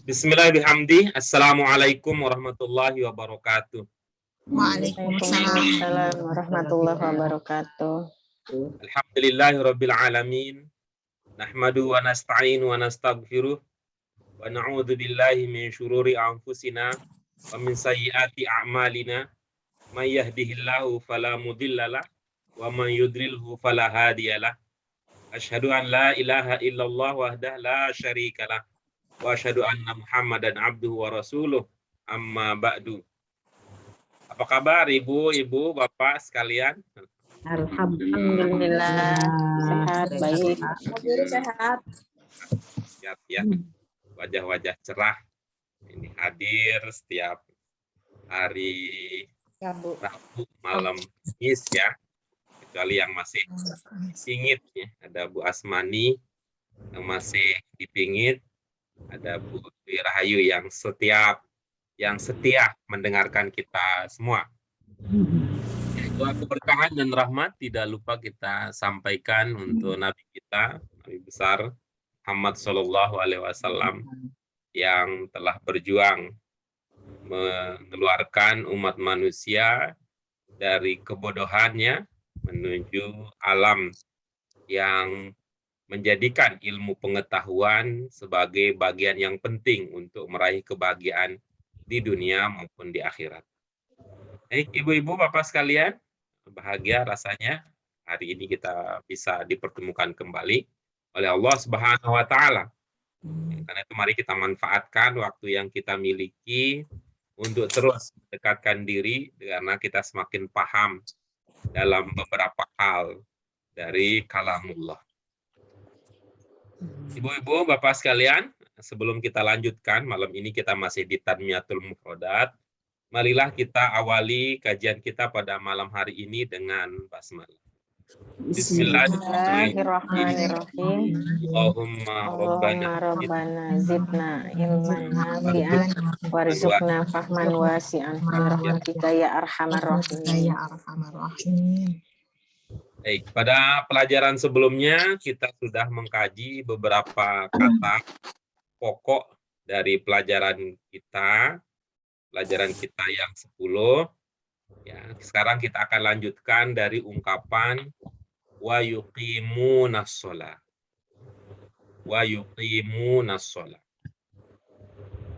Bismillahirrahmanirrahim. Assalamualaikum warahmatullahi wabarakatuh. Waalaikumsalam warahmatullahi wabarakatuh. Alhamdulillahirabbil alamin. Nahmadu wa nasta'inu wa nastaghfiruh wa na'udzu billahi min syururi anfusina wa min sayyiati a'malina. May yahdihillahu fala mudhillalah wa man yudlilhu fala hadiyalah. Asyhadu an la ilaha illallah wahdahu la syarikalah wa asyhadu anna Muhammadan abduhu wa rasuluh. Amma ba'du. Apa kabar Ibu, Bapak sekalian? Alhamdulillah sehat, baik. Sehat. Lihat ya, wajah-wajah cerah ini hadir setiap hari Rabu malam Kamis ya, kecuali yang masih pingit ya. Ada Bu Asmani yang masih dipingit, ada Bu Dwi Rahayu yang setia mendengarkan kita semua. Doa keberkahan dan rahmat tidak lupa kita sampaikan untuk Nabi kita, Nabi besar Muhammad Shallallahu Alaihi Wasallam yang telah berjuang mengeluarkan umat manusia dari kebodohannya menuju alam yang menjadikan ilmu pengetahuan sebagai bagian yang penting untuk meraih kebahagiaan di dunia maupun di akhirat. Baik, ibu-ibu, bapak sekalian, bahagia rasanya hari ini kita bisa dipertemukan kembali oleh Allah Subhanahu wa Ta'ala. Karena itu mari kita manfaatkan waktu yang kita miliki untuk terus mendekatkan diri, karena kita semakin paham dalam beberapa hal dari kalamullah. Ibu-ibu, bapak sekalian, sebelum kita lanjutkan, malam ini kita masih di Tanmiyatul Mufradat. Marilah kita awali kajian kita pada malam hari ini dengan basmalah. Bismillahirrahmanirrahim. Allahumma Rabbana zidna ilman nafi'an warzuqna fahman wasi'an bi rahmatika ya arhamar rahimin. Baik, pada pelajaran sebelumnya kita sudah mengkaji beberapa kata pokok dari pelajaran kita yang 10. Ya, sekarang kita akan lanjutkan dari ungkapan wa yuqimunas shalah. Wa yuqimunas shalah.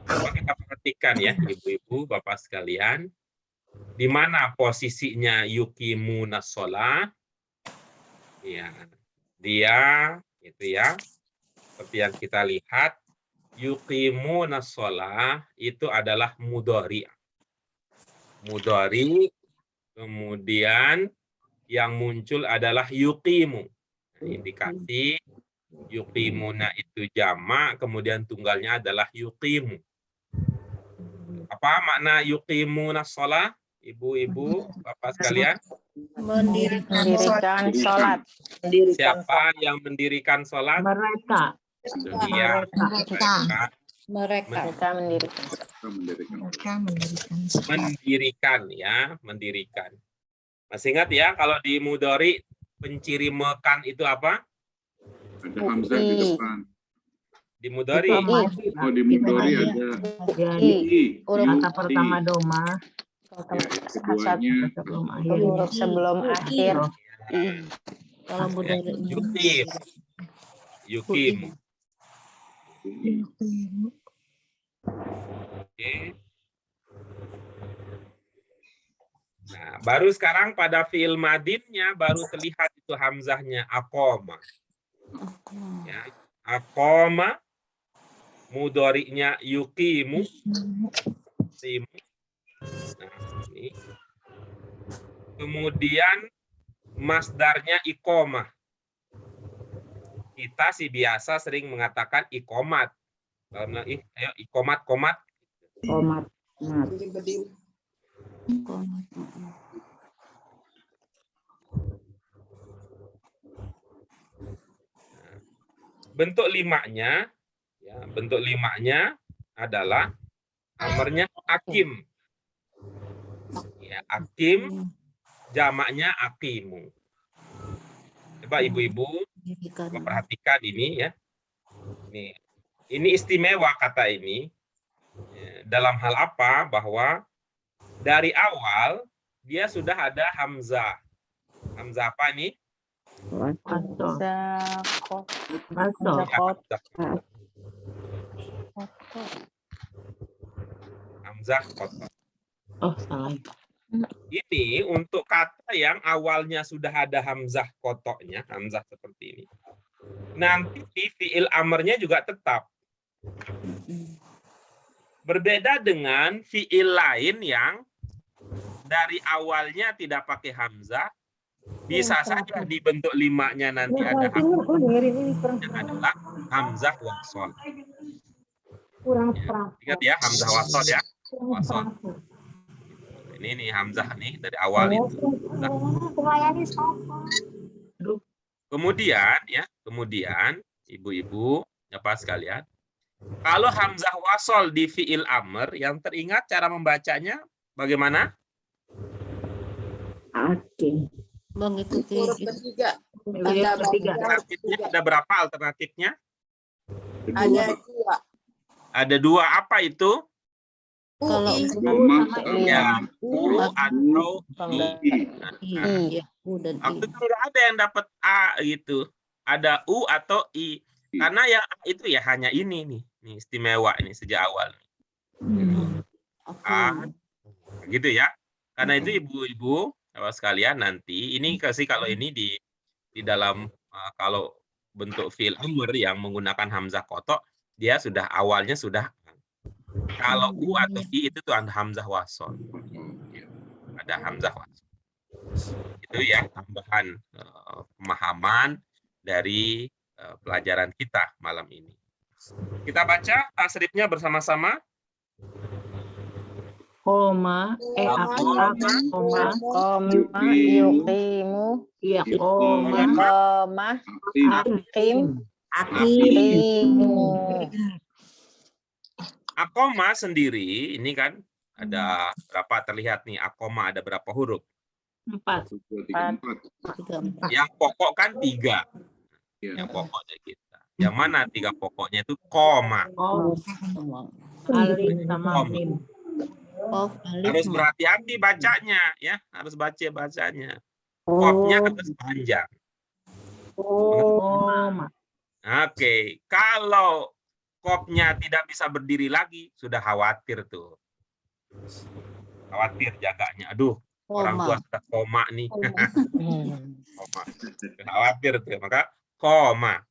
Coba kita perhatikan ya, ibu-ibu, bapak sekalian, di mana posisinya yuqimunas shalah? Ya, dia itu ya, seperti yang kita lihat, yuqimunas shalah itu adalah mudhari. Mudhari, kemudian yang muncul adalah yuqimu. Nah, indikasi yuqimuna itu jamak, kemudian tunggalnya adalah yuqimu. Apa makna yuqimunas shalah? Ibu-ibu, bapak sekalian? Mendirikan sholat. Siapa yang mendirikan sholat? Mereka. Iya, Mereka mendirikan ya, mendirikan. Masih ingat ya, kalau di mudhari penciri mekan itu apa? Ada hamzah di depan. Di mudhari. Oh, di mudhari ada i. kata pertama doma. Keduanya Huruf sebelum akhir. Kalau budaya Yukim. Oke. Nah, baru sekarang pada fi'il madinnya baru terlihat itu hamzahnya aqoma. Ya, aqoma, mudhari'nya yuqimu. Nah, ini. Kemudian masdarnya iqomah. Kita sih biasa sering mengatakan iqomat. Kalau bilang ayo iqomat, komat. Komat. Bentuk limanya, ya, bentuk limanya adalah amarnya akim. Ya, akim, jamaknya akimu. Coba ibu-ibu perhatikan ini ya. Ini istimewa kata ini. dalam hal apa? Bahwa dari awal dia sudah ada hamzah. Hamzah apa ini? Hamzah kot. Masuk. Ya, hamzah. Hamzah kotor. Oh, salah. Ini untuk kata yang awalnya sudah ada hamzah kotoknya, hamzah seperti ini. Nanti di fi'il amarnya juga tetap. Berbeda dengan fi'il lain yang dari awalnya tidak pakai hamzah, bisa saja dibentuk limanya nanti ada hamzah. Yang adalah hamzah wasol. Ya, ingat ya, hamzah wasol ya. Wasol. Ini nih hamzah nih dari awal itu. Kemudian ibu-ibu, Bapak sekalian, kalau hamzah wasol di fi'il amr, yang teringat cara membacanya bagaimana? Mengikuti Huruf ketiga. Alternatifnya ada berapa alternatifnya? Ada dua. Ada dua, apa itu? kalau UI. Ya, u atau i. iya, U dan Waktu I. itu nggak ada yang dapat a gitu. Ada u atau i. Karena yang itu ya hanya ini nih istimewa ini sejak awal. A, gitu ya. Karena itu ibu-ibu Bapak sekalian nanti ini kasih kalau ini di dalam kalau bentuk fi'il amr yang menggunakan hamzah kotok, dia sudah awalnya sudah. Kalau u atau i itu tuh hamzah wasol. Ada hamzah wasol. Itu ya tambahan pemahaman dari pelajaran kita malam ini. Kita baca tasrifnya bersama-sama. Koma, koma, Yuqimu. iya, koma, Iqamah. Akim. akimu. Akoma sendiri ini kan ada berapa terlihat nih akoma ada berapa huruf? 4. 4. Yang pokok kan 3. Yang pokok dari kita. Yang mana 3 pokoknya itu koma. Oh, alif sama mim. Oh, Harus berhati-hati bacanya ya, harus baca bacanya. Kopnya harus panjang. Koma. Oke, kalau kopnya tidak bisa berdiri lagi, sudah khawatir tuh. Khawatir jaganya. Aduh, orang tua sudah koma nih. Koma. Khawatir tuh, maka koma.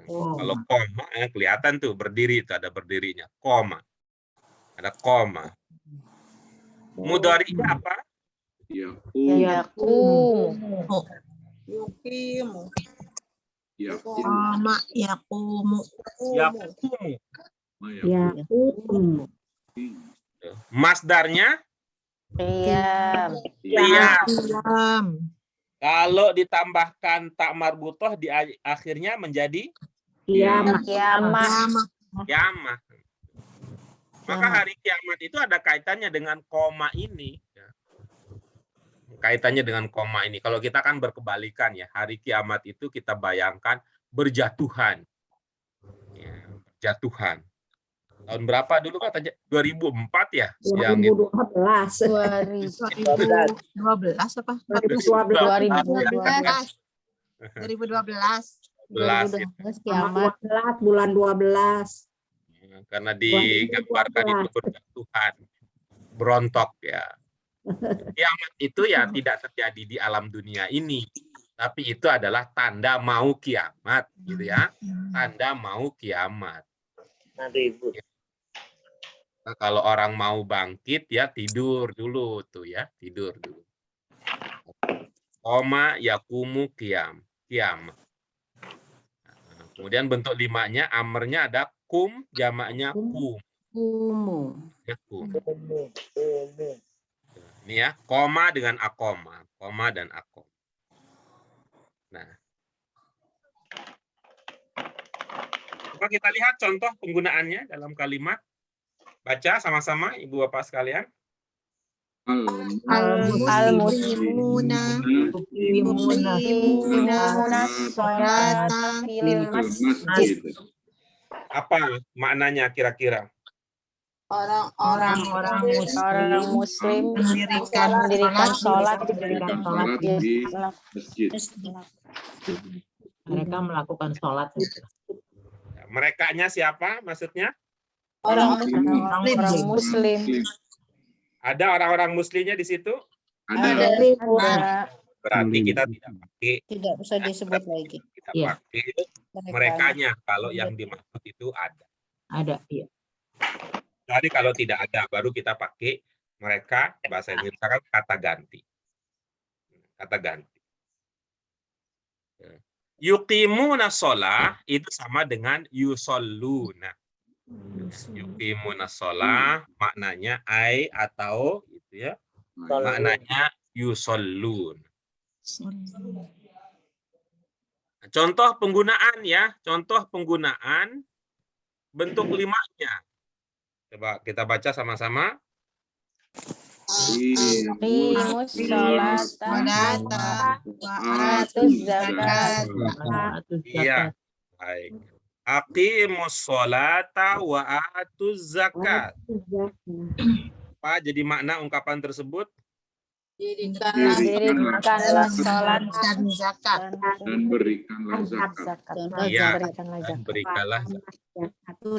Kalau koma, kelihatan tuh berdiri, itu ada berdirinya. Koma. Ada koma. Mudhari'nya apa? Yakum. Yukimu. Koma, yakumu. Yakumu. Masdarnya? Qiyam. Qiyam. Kalau ditambahkan tak marbutoh di akhirnya menjadi Kiamat. kiamat. Maka hari kiamat itu ada kaitannya dengan koma ini. Kaitannya dengan koma ini. Kalau kita kan berkebalikan ya. Hari kiamat itu kita bayangkan berjatuhan. Ya, berjatuhan. Tahun berapa dulu katanya? 2004 ya? 2012. 2012 apa? 2012 kiamat. Bulan 12. Karena digambarkan itu berjatuhan, berontok ya. Kiamat itu ya tidak terjadi di alam dunia ini, tapi itu adalah tanda mau kiamat, gitu ya. Tanda mau kiamat. Nah, kalau orang mau bangkit ya tidur dulu tuh ya, tidur dulu. Koma yakumu kiamat. Nah, kemudian bentuk limanya amernya ada kum, jamaknya kum. Ya, kum. Ini ya, koma dengan akoma, koma dan akom. Nah, coba kita lihat contoh penggunaannya dalam kalimat. Baca sama-sama, Ibu Bapak sekalian. Al-muslimuna sholata fil masjid. Apa maknanya kira-kira? Orang muslim mendirikan sholat di masjid. Mereka melakukan sholat. Merekanya siapa maksudnya? orang muslim. Ada orang-orang muslimnya di situ? Ada. Berarti kita tidak pakai. Tidak usah disebut lagi. Kita Iya. pakai merekanya kalau yang dimaksud itu ada. Ada, iya. Jadi kalau tidak ada, baru kita pakai mereka, bahasa Indonesia kan kata ganti. Kata ganti. Yuqimuna sholah itu sama dengan yusolluna. Yuqimuna sholah maknanya ai atau itu ya, maknanya yusollun. Contoh penggunaan ya, contoh penggunaan bentuk limanya. Coba kita baca sama-sama. Aqimus sholata wa atuz zakat. Iya, baik. Aqimus sholata wa atuz zakat. Apa jadi makna ungkapan tersebut? Dirikanlah sholat dan zakat. Dan berikanlah zakat. Iya, dan berikanlah zakat.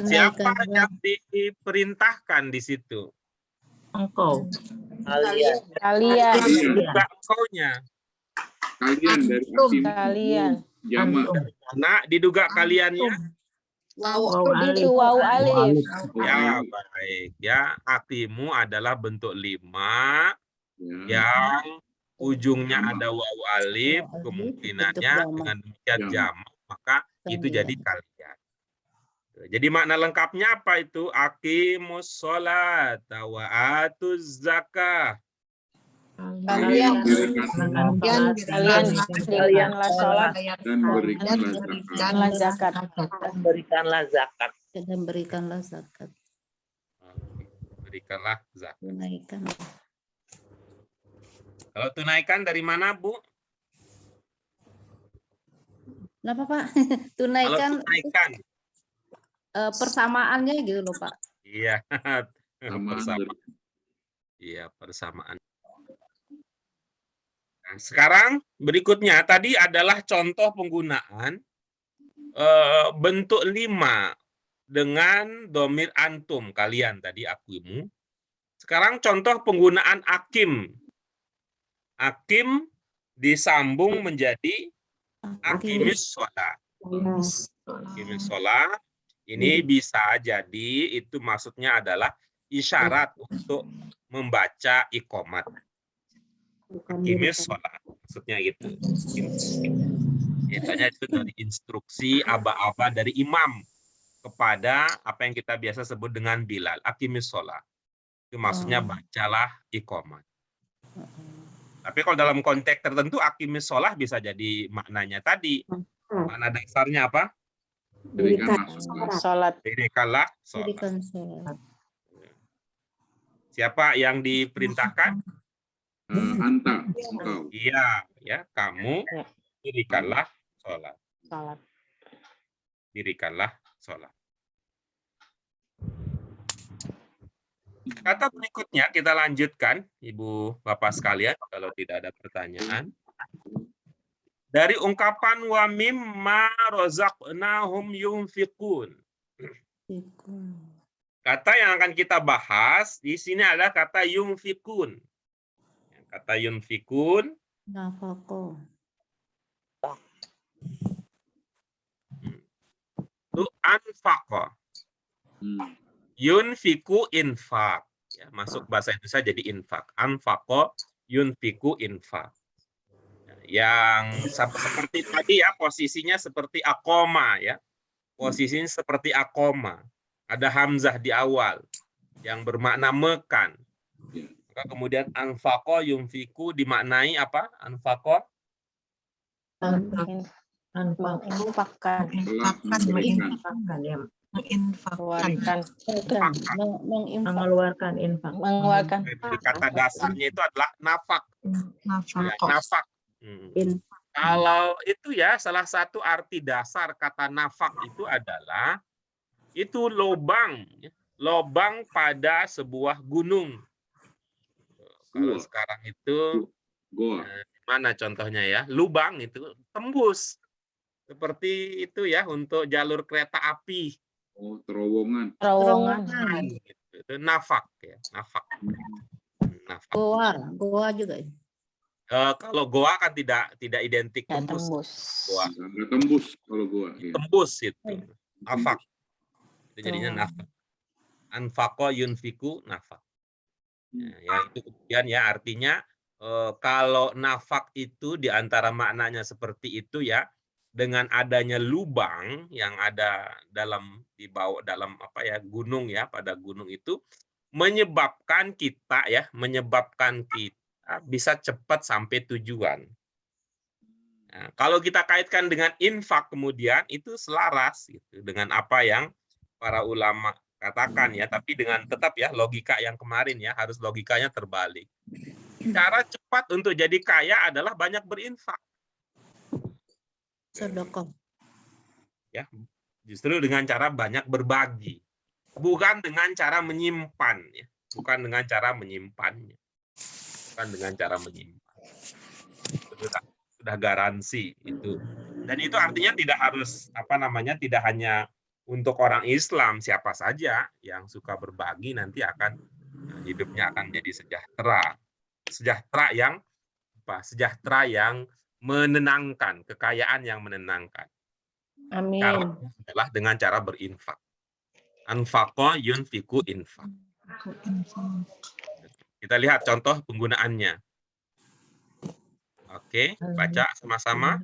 Siapa yang diperintahkan di situ? Engkau. Kalian. Bukan engkaunya. Kalian dari hakim Kalian. jamak. Nah, diduga kaliannya? Itu waw alif. Ya, baik. Ya, akimu adalah bentuk 5 Ya. yang ujungnya ada waw alif, kemungkinannya dengan demikian jamak, maka itu jadi kalian. Jadi makna lengkapnya apa itu? Aqimus sholat wa atuz zakah. Kalian dirikanlah sholat Dan berikanlah zakat. dan berikanlah zakat. Dan berikanlah zakat. Berikanlah zakat. Tunaikan. Kalau tunaikan dari mana, Bu? Kenapa, Pak? Kalau Tunaikan tunaikan. persamaannya gitu loh, Pak. Iya. Samaan Persamaan. Iya, persamaan. Nah, sekarang berikutnya tadi adalah contoh penggunaan bentuk 5 dengan domir antum, kalian tadi akimu. Sekarang contoh penggunaan akim. Akim disambung menjadi akimis sholat. Akimis sholat ini bisa jadi itu maksudnya adalah isyarat untuk membaca iqomat. Akimis sholat maksudnya itu. Biasanya itu dari instruksi aba-aba dari imam kepada apa yang kita biasa sebut dengan Bilal. Akimis sholat. Itu maksudnya bacalah iqomat. Tapi kalau dalam konteks tertentu akimis sholat bisa jadi maknanya tadi. Makna dasarnya apa? Sholat. Dirikanlah sholat. Dirikan sholat. Siapa yang diperintahkan? Anta, engkau. Iya, ya, kamu Ya. dirikanlah sholat. Sholat. Dirikanlah sholat. Kata berikutnya kita lanjutkan, Ibu Bapak sekalian, kalau tidak ada pertanyaan. Dari ungkapan wa mimma razaqnahum yunfiqun. Kata yang akan kita bahas di sini adalah kata yunfiqun. Kata yunfiqun Nafaqo. itu anfaqa. Yunfiku infak. Ya, masuk bahasa Indonesia jadi infak. Anfaqa yunfiku infak. Yang seperti tadi ya, posisinya seperti akoma ya. Posisinya seperti akoma. Ada hamzah di awal yang bermakna mekan. Maka kemudian anfaqa yunfiku dimaknai apa? Anfaqa Infakkan. Mengeluarkan. Mengeluarkan infak. Mengeluarkan. kata dasarnya itu adalah nafak. Ya, nafak. In- Kalau itu ya salah satu arti dasar kata nafak itu adalah itu lubang lobang pada sebuah gunung. Kalau Gua. sekarang itu Goa. mana contohnya ya? Lubang itu tembus. Seperti itu ya untuk jalur kereta api. Oh, terowongan. Terowongan. Itu nafak ya, nafak. Nafak. Goa juga. Kalau goa kan tidak identik Ya, tembus. tembus. Goa Nggak tembus kalau Goa. Iya. tembus itu. Nafak. Itu jadinya Terowongan. nafak. Anfaqo yunfiku nafak. Ya, itu kemudian ya artinya kalau nafak itu di antara maknanya seperti itu ya, dengan adanya lubang yang ada di bawah dalam gunung ya, pada gunung itu menyebabkan kita bisa cepat sampai tujuan. Nah, kalau kita kaitkan dengan infak kemudian itu selaras gitu, dengan apa yang para ulama katakan ya, tapi dengan tetap ya logika yang kemarin ya, harus logikanya terbalik. Cara cepat untuk jadi kaya adalah banyak berinfak. Sedekah. Ya, justru dengan cara banyak berbagi, bukan dengan cara menyimpan ya, bukan dengan cara menyimpannya, bukan dengan cara menyimpan. Sudah garansi itu. Dan itu artinya tidak harus tidak hanya untuk orang Islam, siapa saja yang suka berbagi nanti akan hidupnya akan jadi sejahtera. Sejahtera yang menenangkan, kekayaan yang menenangkan. Amin. Cara adalah dengan cara berinfak. Anfaqo yunfiku infak. Kita lihat contoh penggunaannya. Oke, baca sama-sama.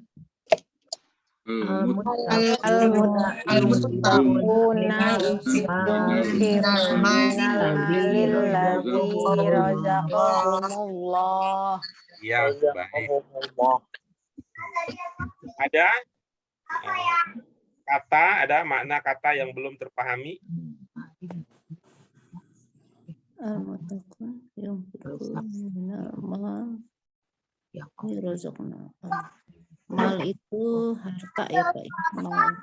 Al-muttaquna yunfiquna minal malil ladzi razaqahumullah. Ya, baik. Ada makna kata yang belum terpahami? Al-muttaqun yunfiquna minal mal razaqna. Mal itu harta ya Pak. Mal.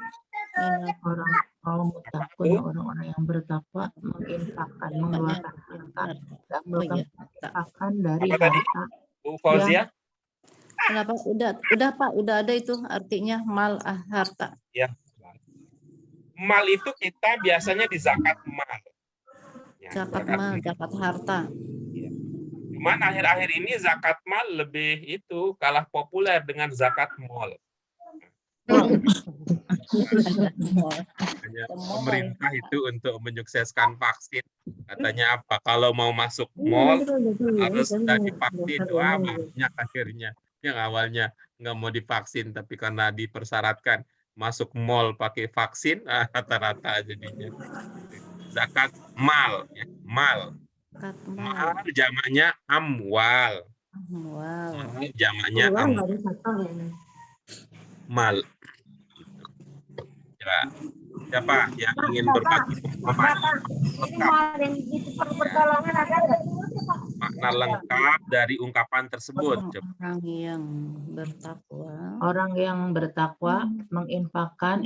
Orang-orang yang bertakwa menginfakkan, mengeluarkan zakat dan menginfakkan dari Apa tadi? harta. Bu Fauzia? Kenapa? Udah Pak, udah ada itu artinya mal harta. Ya. Mal itu kita biasanya di zakat mal. Ya, Zakat mal, zakat harta. Cuman akhir-akhir ini zakat mal lebih itu kalah populer dengan zakat mall. Pemerintah itu untuk menyukseskan vaksin katanya apa? Kalau mau masuk mall harus sudah divaksin. Wah, banyak akhirnya yang awalnya nggak mau divaksin tapi karena dipersyaratkan masuk mall pakai vaksin, rata-rata jadinya. Zakat mal, ya. Mal jamaknya amwal. Wow. Jamaknya mal. Ya. Siapa yang ingin berbagi makna lengkap dari ungkapan tersebut? Orang yang bertakwa. Orang yang bertakwa menginfakkan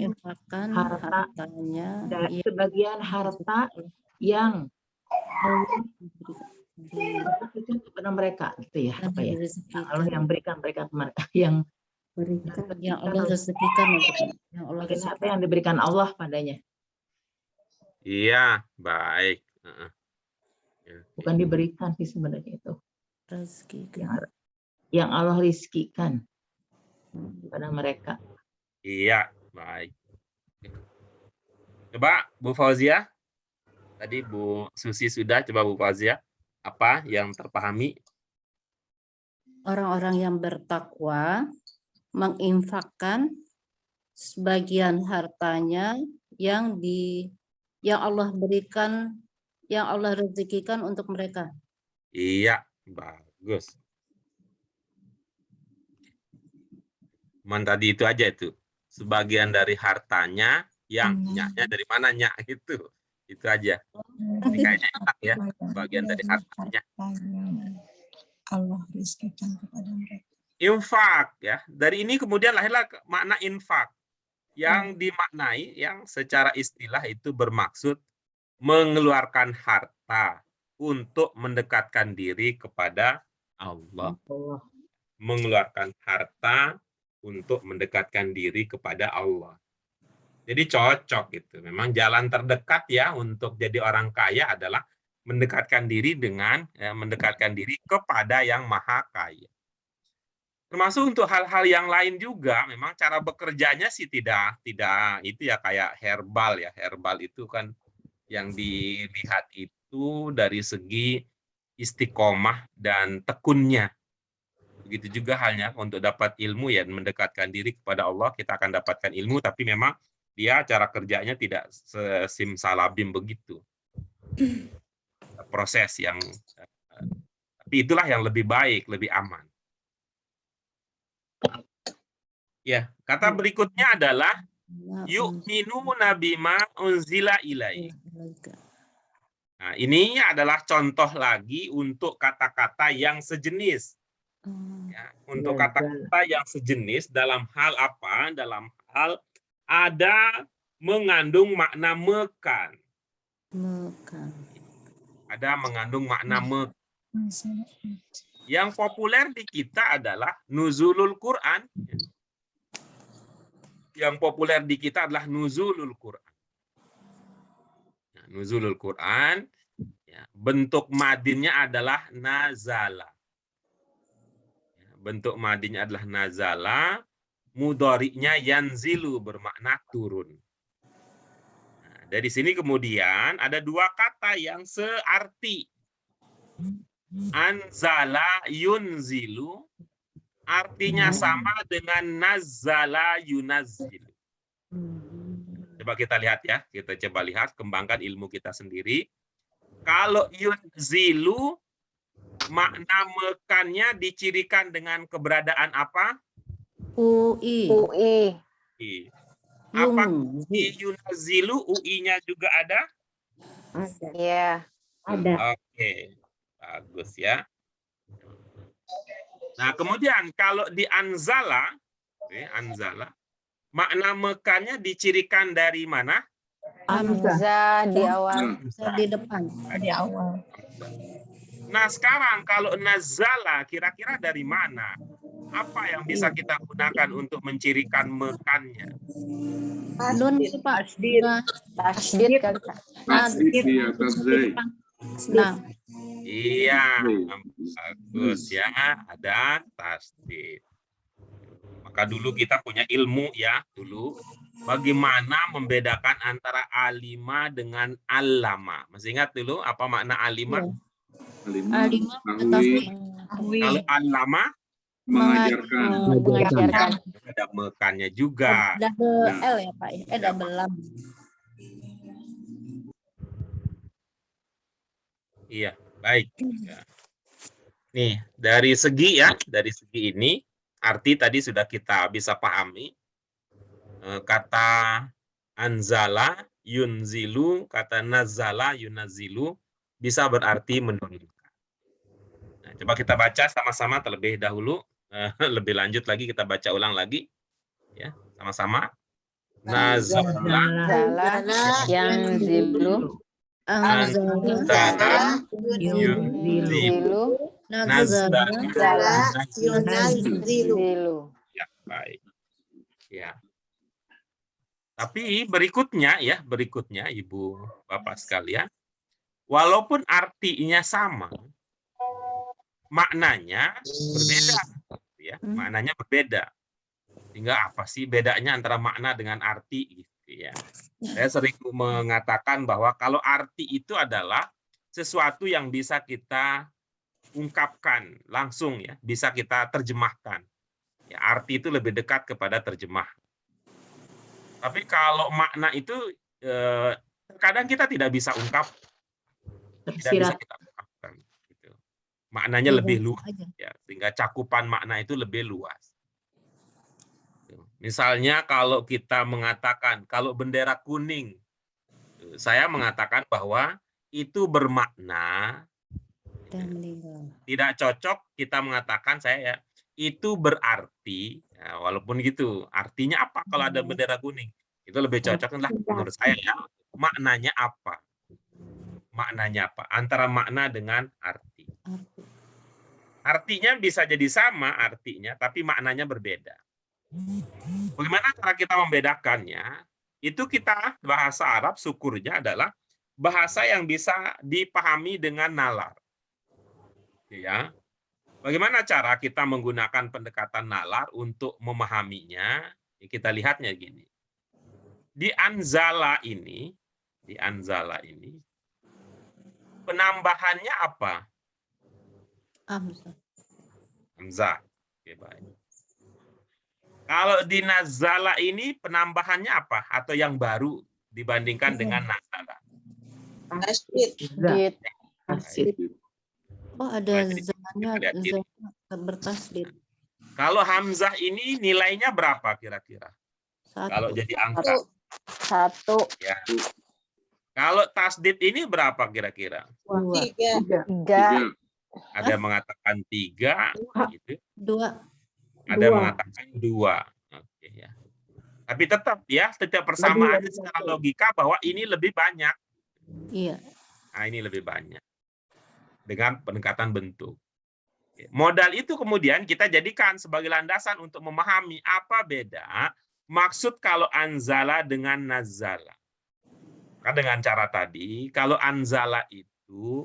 hartanya dari sebagian harta yang itu kepada mereka, gitu ya, apa ya? Allah yang berikan mereka ke mereka, yang Allah rezekikan yang Allah apa yang diberikan Allah padanya. Iya, baik. Bukan diberikan sih sebenarnya itu. Rezeki. Yang Allah rizkikan pada mereka. Iya, baik. Coba Bu Fauzia. Tadi Bu Susi sudah, coba Bu Fauzia. Apa yang terpahami? Orang-orang yang bertakwa menginfakkan sebagian hartanya yang Allah berikan, yang Allah rezekikan untuk mereka. Iya, bagus. Cuman tadi itu aja itu. Sebagian dari hartanya yang nyaknya dari mana nyak itu. Itu aja. Ini kayaknya enak ya, sebagian dari hartanya. Allah rezekikan kepada mereka. Infak ya. Dari ini kemudian lahirlah makna infak yang dimaknai yang secara istilah itu bermaksud mengeluarkan harta untuk mendekatkan diri kepada Allah. Allah. Mengeluarkan harta untuk mendekatkan diri kepada Allah. Jadi cocok gitu. Memang jalan terdekat ya untuk jadi orang kaya adalah mendekatkan diri dengan mendekatkan diri kepada yang maha kaya. Termasuk untuk hal-hal yang lain juga, memang cara bekerjanya sih tidak itu ya kayak herbal ya. Herbal itu kan yang dilihat itu dari segi istiqomah dan tekunnya. Begitu juga halnya untuk dapat ilmu ya, mendekatkan diri kepada Allah, kita akan dapatkan ilmu, tapi memang dia cara kerjanya tidak simsalabim begitu. Proses yang, tapi itulah yang lebih baik, lebih aman. Ya, kata berikutnya adalah yu'minuna bima unzila ilaih. Nah, ini adalah contoh lagi untuk kata-kata yang sejenis. Ya, untuk kata-kata yang sejenis dalam hal apa? Dalam hal ada mengandung makna mekan. Ada mengandung makna mekan. Yang populer di kita adalah nuzulul Quran. Yang populer di kita adalah nuzulul Quran. Nah, nuzulul Quran, ya, bentuk madinnya adalah nazala. Bentuk madinnya adalah nazala, mudhari'nya yanzilu bermakna turun. Nah, dari sini kemudian ada dua kata yang searti. Anzala yunzilu artinya sama dengan nazzala yunazzilu. Coba kita lihat ya, kita coba lihat, kembangkan ilmu kita sendiri. Kalau yunzilu makna mekannya dicirikan dengan keberadaan apa? UI. Apa di yunazilu UI-nya juga ada? Iya. Ada. Oke, bagus ya. Nah, kemudian kalau di anzala, anzala, makna mekannya dicirikan dari mana? Hamzah di awal. Di depan. Di awal. Nah, sekarang kalau nazala kira-kira dari mana? Apa yang bisa kita gunakan untuk mencirikan mekannya? Nun sih, Pak. Tasdid kan, Kak. Tasdid di atas zai. Nah, Iya, bagus ya, ada tasdid. Maka dulu kita punya ilmu ya, dulu bagaimana membedakan antara alima dengan allama. Masih ingat dulu apa makna alima? Alima Tahwi, Kalau allama mengajarkan. ada mekannya juga. double L ya, Pak. Double lam. Iya, baik. Nih, dari segi ya, dari segi ini arti tadi sudah kita bisa pahami. Kata anzala yunzilu, kata nazala yunazilu bisa berarti menurunkan. Nah, coba kita baca sama-sama terlebih dahulu, lebih lanjut lagi kita baca ulang lagi ya, sama-sama. Nazala Yanzilu. anzala Zilu. nazala Zilu. ya, baik. Ya. Tapi berikutnya ya, berikutnya Ibu Bapak sekalian, walaupun artinya sama, maknanya berbeda ya, maknanya berbeda. Sehingga apa sih bedanya antara makna dengan arti gitu ya. Saya sering mengatakan bahwa kalau arti itu adalah sesuatu yang bisa kita ungkapkan langsung ya, bisa kita terjemahkan. Ya, arti itu lebih dekat kepada terjemah. Tapi kalau makna itu kadang kita tidak bisa ungkap, tidak bisa kita ungkapkan. Gitu. Maknanya lebih luas, ya, sehingga cakupan makna itu lebih luas. Misalnya kalau kita mengatakan kalau bendera kuning, saya mengatakan bahwa itu bermakna. Tidak cocok kita mengatakan saya ya, itu berarti, ya, walaupun gitu, artinya apa kalau ada bendera kuning? Itu lebih cocok adalah menurut saya ya, maknanya apa? maknanya apa? Antara makna dengan arti. Arti. Artinya bisa jadi sama artinya, tapi maknanya berbeda. Bagaimana cara kita membedakannya? Itu kita bahasa Arab syukurnya adalah bahasa yang bisa dipahami dengan nalar. Ya. Bagaimana cara kita menggunakan pendekatan nalar untuk memahaminya? Kita lihatnya gini. Di anzala ini, penambahannya apa? Hamzah. Hamzah. Oke, baik. Kalau di nazala ini penambahannya apa? Atau yang baru dibandingkan dengan nazala? Tasdid. Tasdid. Tasdid. Oh, ada Nah, jadi zanya, kita lihat ini. bertasdid. Kalau hamzah ini nilainya berapa kira-kira? Kalau Satu. jadi angka. Satu. Ya. Kalau tasdid ini berapa kira-kira? Dua. 3. Tiga. Ada yang mengatakan 3, gitu. 2. Ada yang mengatakan 2. Oke, ya. Tapi tetap ya, setiap persamaannya secara logika bahwa ini lebih banyak. Iya. Nah, ini lebih banyak. Dengan pendekatan bentuk. Modal itu kemudian kita jadikan sebagai landasan untuk memahami apa beda maksud kalau anzala dengan nazala. Kan dengan cara tadi, kalau anzala itu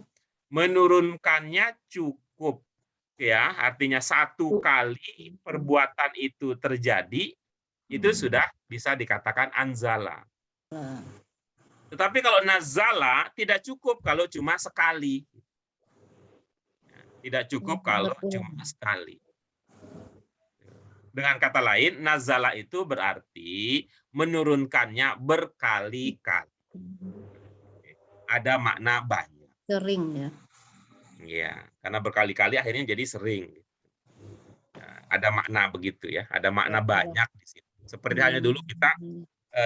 menurunkannya cukup, ya, artinya satu kali perbuatan itu terjadi, itu sudah bisa dikatakan anzala. Tetapi kalau nazala tidak cukup kalau cuma sekali. Tidak cukup kalau cuma sekali. Dengan kata lain, nazala itu berarti menurunkannya berkali-kali. Ada makna banyak. Sering ya. Ya, karena berkali-kali akhirnya jadi sering. Nah, ada makna begitu ya, ada makna banyak di situ. Seperti halnya dulu kita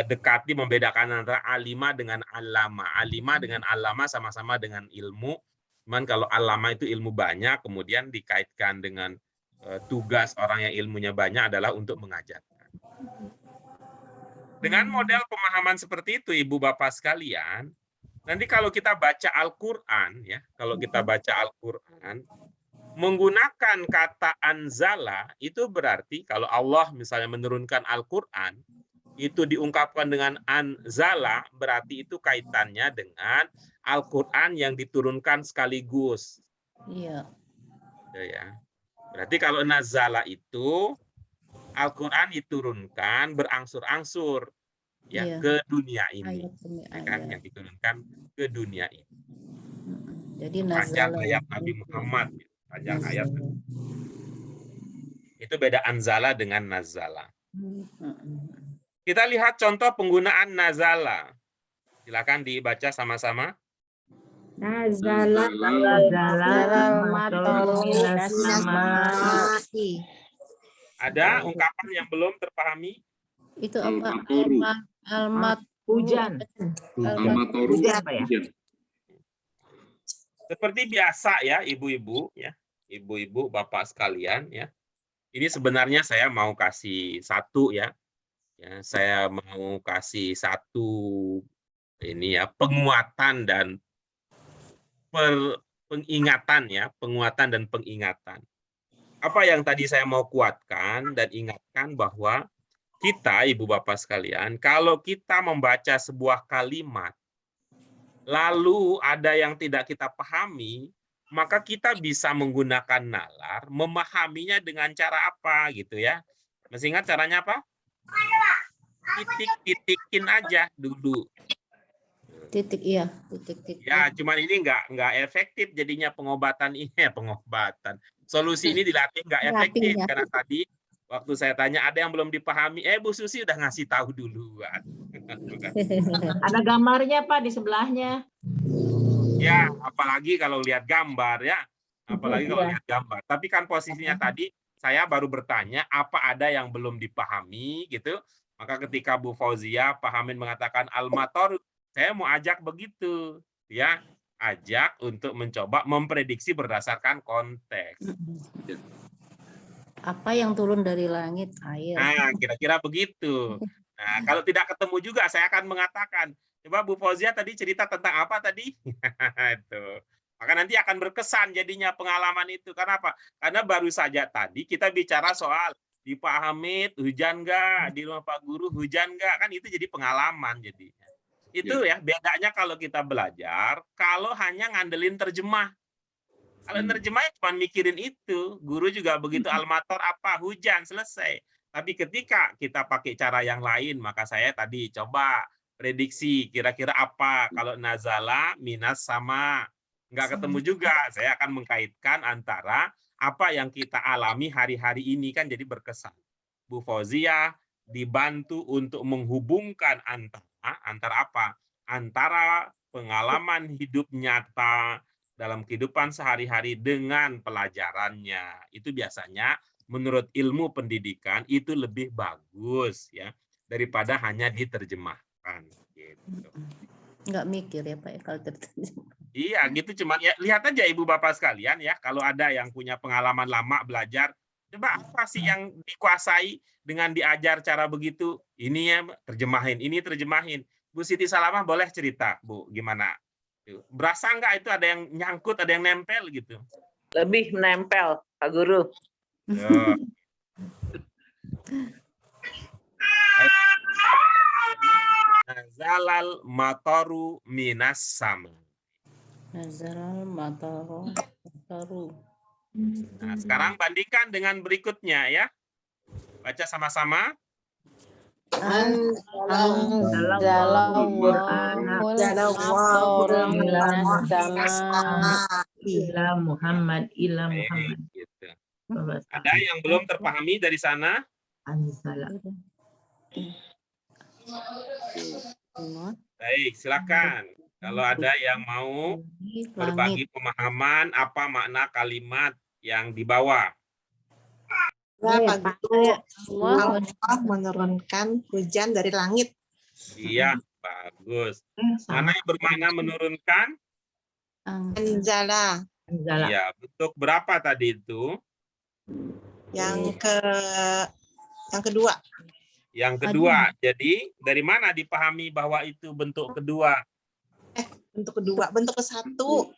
dekati membedakan antara alima dengan alama. Alima dengan alama sama-sama dengan ilmu. Cuman kalau alama itu ilmu banyak, kemudian dikaitkan dengan tugas orang yang ilmunya banyak adalah untuk mengajarkan. Dengan model pemahaman seperti itu, Ibu Bapak sekalian, nanti kalau kita baca Al-Quran, ya, kalau kita baca Al-Quran, menggunakan kata anzala, itu berarti kalau Allah misalnya menurunkan Al-Quran, itu diungkapkan dengan anzala, berarti itu kaitannya dengan Al-Quran yang diturunkan sekaligus. Iya. Ya. Berarti kalau nazala itu Al-Quran diturunkan berangsur-angsur ya, Iya. ke dunia ini. Ayat demi Ya kan, ayat. yang diturunkan ke dunia ini. Jadi Panjang nazala ayat Nabi Muhammad, panjang ayat. Itu beda anzala dengan nazala. Kita lihat contoh penggunaan nazala. Silakan dibaca sama-sama. Nazala Ada ungkapan yang belum terpahami? itu apa? Al-Matoru. Almat Hujan. Al-Matoru. Hujan apa ya? Hujan. Seperti biasa ya, ibu-ibu ya, ibu-ibu, bapak sekalian ya. Ini sebenarnya saya mau kasih satu ya. Ya, saya mau kasih satu ini ya, penguatan dan pengingatan ya, penguatan dan pengingatan. Apa yang tadi saya mau kuatkan dan ingatkan bahwa kita, ibu bapak sekalian, kalau kita membaca sebuah kalimat, lalu ada yang tidak kita pahami, maka kita bisa menggunakan nalar, memahaminya dengan cara apa gitu ya. Masih ingat caranya apa? Titik-titikin aja dulu. titik iya, titik-titik. Ya, cuman ini nggak efektif jadinya pengobatan ini ya, pengobatan. Solusi ini dilatih nggak efektif Terapinya. karena tadi waktu saya tanya ada yang belum dipahami, Bu Susi udah ngasih tahu duluan. Ada gambarnya Pak di sebelahnya. Ya, apalagi kalau lihat gambar ya. Apalagi kalau lihat gambar. Tapi kan posisinya tadi saya baru bertanya apa ada yang belum dipahami gitu. Maka ketika Bu Fauzia Pak Hamid mengatakan al-mator, saya mau ajak begitu ya. Ajak untuk mencoba memprediksi berdasarkan konteks. Apa yang turun dari langit? Air. Nah, kira-kira begitu. Nah, kalau tidak ketemu juga saya akan mengatakan Coba Bu Fauzia tadi cerita tentang apa tadi? Itu. Maka nanti akan berkesan jadinya pengalaman itu. Karena apa? Karena baru saja tadi kita bicara soal di Pak Hamid hujan nggak, di rumah Pak Guru hujan nggak, kan itu jadi pengalaman jadinya. Itu ya bedanya kalau kita belajar, kalau hanya ngandelin terjemah. Kalau nerjemahnya cuma mikirin itu, guru juga begitu, almator apa, hujan, selesai. Tapi ketika kita pakai cara yang lain, maka saya tadi coba prediksi kira-kira apa kalau nazala minas sama. Nggak ketemu juga, saya akan mengkaitkan antara apa yang kita alami hari-hari ini, kan jadi berkesan. Bu Fauzia dibantu untuk menghubungkan antara apa? Antara pengalaman hidup nyata dalam kehidupan sehari-hari dengan pelajarannya. Itu biasanya menurut ilmu pendidikan itu lebih bagus ya daripada hanya diterjemahkan gitu. Nggak mikir ya Pak ya kalau terjemah. Iya, gitu cuma ya lihat aja Ibu Bapak sekalian ya, kalau ada yang punya pengalaman lama belajar, coba apa sih yang dikuasai dengan diajar cara begitu? Ini ya terjemahin, ini terjemahin. Bu Siti Salamah boleh cerita, Bu, gimana? Berasa nggak itu ada yang nyangkut, ada yang nempel gitu? Lebih menempel, Pak Guru. Ya. Nazalal mataru minas sama. Nazarul mataru. Nah, sekarang bandingkan dengan berikutnya ya. Baca sama-sama. Ila Muhammad. Gitu. Ada yang belum terpahami dari sana? Anzala. Baik, silakan. Kalau ada yang mau berbagi pemahaman apa makna kalimat yang dibawa. Pak Guru, Wah, Allah menurunkan hujan dari langit. Iya, bagus. Mana yang bermakna menurunkan? Anzala. Iya, bentuk berapa tadi itu? Yang kedua. Yang kedua. Jadi dari mana dipahami bahwa itu bentuk kedua? Bentuk kedua. Bentuk ke satu.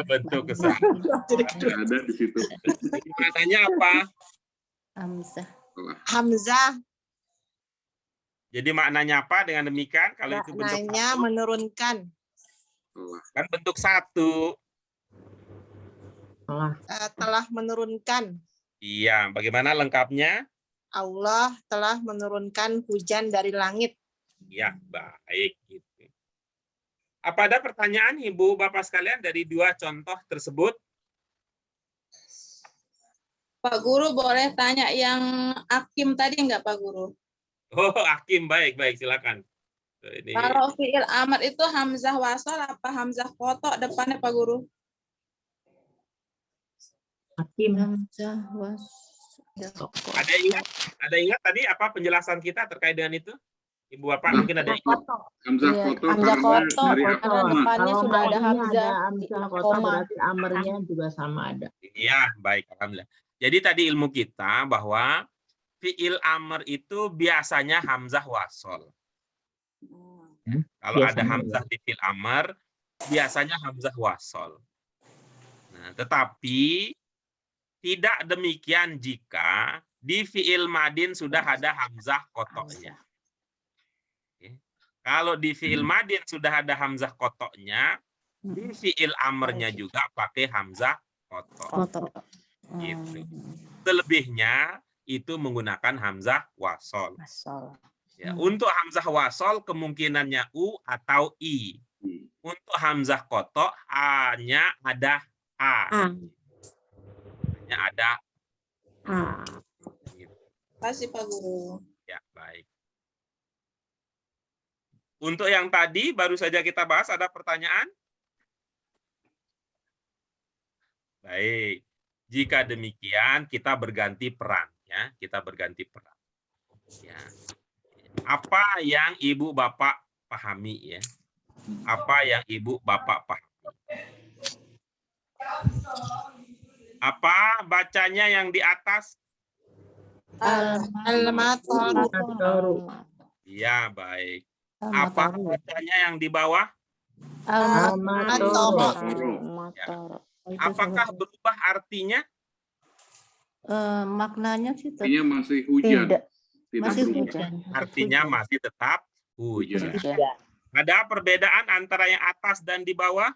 Bentuk ke satu. Nggak ada di situ. Maknanya apa? Hamzah. Jadi maknanya apa dengan demikian? Kalau itu bentuk Maknanya satu, menurunkan. kan bentuk satu. Telah menurunkan. Iya, bagaimana lengkapnya? Allah telah menurunkan hujan dari langit. Ya, baik. Gitu. Apa ada pertanyaan Ibu Bapak sekalian dari dua contoh tersebut? Pak Guru boleh tanya yang Hakim tadi enggak Pak Guru? Oh, Hakim, baik, silakan. Ini Kalau fi'il amr itu hamzah wasal apa hamzah kotok depannya Pak Guru? Hakim. ada ingat tadi apa penjelasan kita terkait dengan itu? Ibu Bapak mungkin ada ingat. Hamzah Iya, koto hamzah karena koto, dari karena koma. depannya sudah ada hamzah, Kota koma. berarti amernya juga sama ada. Iya, baik, alhamdulillah. Jadi tadi ilmu kita bahwa fi'il amr itu biasanya hamzah wasol. Kalau ada hamzah di fi'il amr, biasanya hamzah wasol. Nah, tetapi tidak demikian jika di fi'il madin sudah ada hamzah kotoknya. Oke. Kalau di fi'il madin sudah ada hamzah kotoknya, di fi'il amrnya juga pakai hamzah kotok. Gitu. Selebihnya itu menggunakan hamzah wasol. Ya, untuk hamzah wasol kemungkinannya u atau i. Untuk hamzah kotok hanya ada a. Hanya ada a. Gitu. Terima kasih Pak Guru. Ya, baik. Untuk yang tadi baru saja kita bahas, ada pertanyaan? Baik. Jika demikian, kita berganti peran, ya. Kita berganti peran. Ya. Apa yang Ibu Bapak pahami, ya? Apa yang Ibu Bapak pahami? Apa bacanya yang di atas? Al-mataru. Ya, baik. Apa Almatoro. bacanya yang di bawah? Almatoro. Motor. Apakah berubah artinya? Maknanya sih tetap Artinya masih hujan. Tidak. Tidak masih berubah. hujan. Artinya masih tetap hujan. Hujan. Ada perbedaan antara yang atas dan di bawah?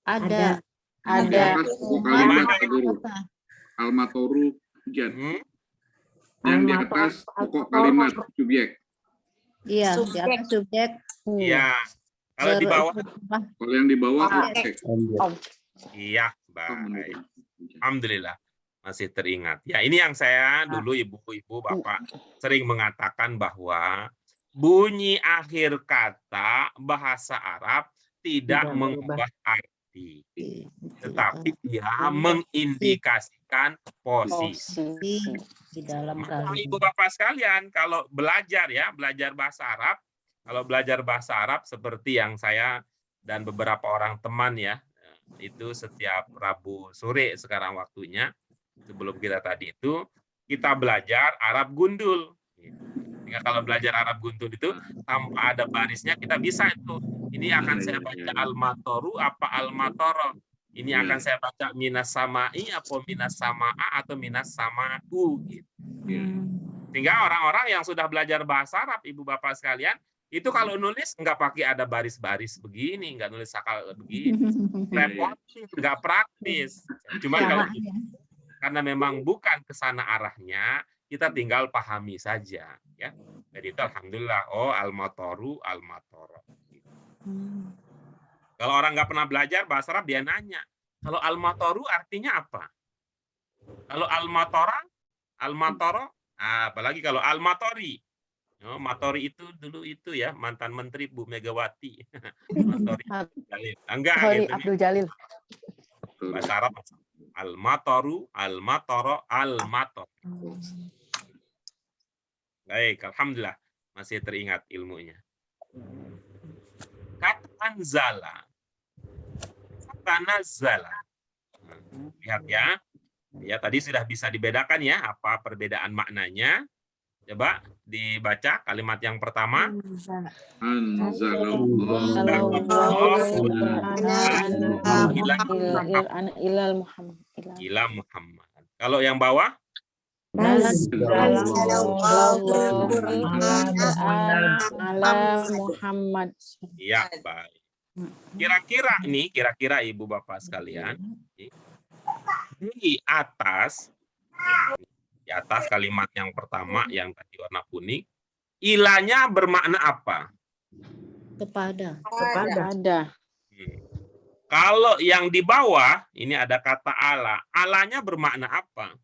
Ada. Di Ada. atas pokok kalimat Mana Pak Guru. Almatoru hujan. Yang di atas pokok kalimat subjek. Iya, di Subjek. atas subjek. Iya. Kalau di bawah? Kalau yang di bawah objek. Iya, baik. Alhamdulillah masih teringat. Ya, ini yang saya dulu ibu-ibu, bapak sering mengatakan bahwa bunyi akhir kata bahasa Arab tidak mengubah arti, tetapi dia mengindikasikan posisi. Di dalam Maka kalimat. ibu bapak sekalian, kalau belajar belajar bahasa Arab, kalau belajar bahasa Arab seperti yang saya dan beberapa orang teman itu setiap Rabu sore sekarang waktunya, sebelum kita tadi itu, kita belajar Arab gundul. Sehingga kalau belajar Arab gundul itu, tanpa ada barisnya, kita bisa itu. Ini akan saya baca al-matoru apa al-matoro. Ini akan saya baca minas samai, apa minas samaa, atau minas sama'u. Gitu. Sehingga orang-orang yang sudah belajar bahasa Arab, ibu bapak sekalian, itu kalau nulis nggak pakai ada baris-baris begini, nggak nulis sakal begini. Repotin, nggak praktis. Cuma kalau karena memang bukan ke sana arahnya, kita tinggal pahami saja. Ya. Jadi itu alhamdulillah, al-matoru, al-matoro. Kalau orang nggak pernah belajar bahasa Arab, dia nanya, kalau al-matoru artinya apa? Kalau al-matoro, apalagi kalau al-matori. Matori itu dulu itu mantan menteri Bu Megawati. Matori enggak gitu. Abdul Jalil. Bahasa Arab al-matoru, al-matoro, al-mator. Baik, alhamdulillah masih teringat ilmunya. Kata anzala, kata nazala. Lihat ya. Ya, tadi sudah bisa dibedakan apa perbedaan maknanya. Coba dibaca kalimat yang pertama. Ila Muhammad. Kalau yang bawah? Ala Muhammad. Ya, baik. Kira-kira ibu bapak sekalian, di atas kalimat yang pertama yang tadi warna kuning, ilanya bermakna apa? Kepada. Kalau yang di bawah ini ada kata ala, alanya bermakna apa?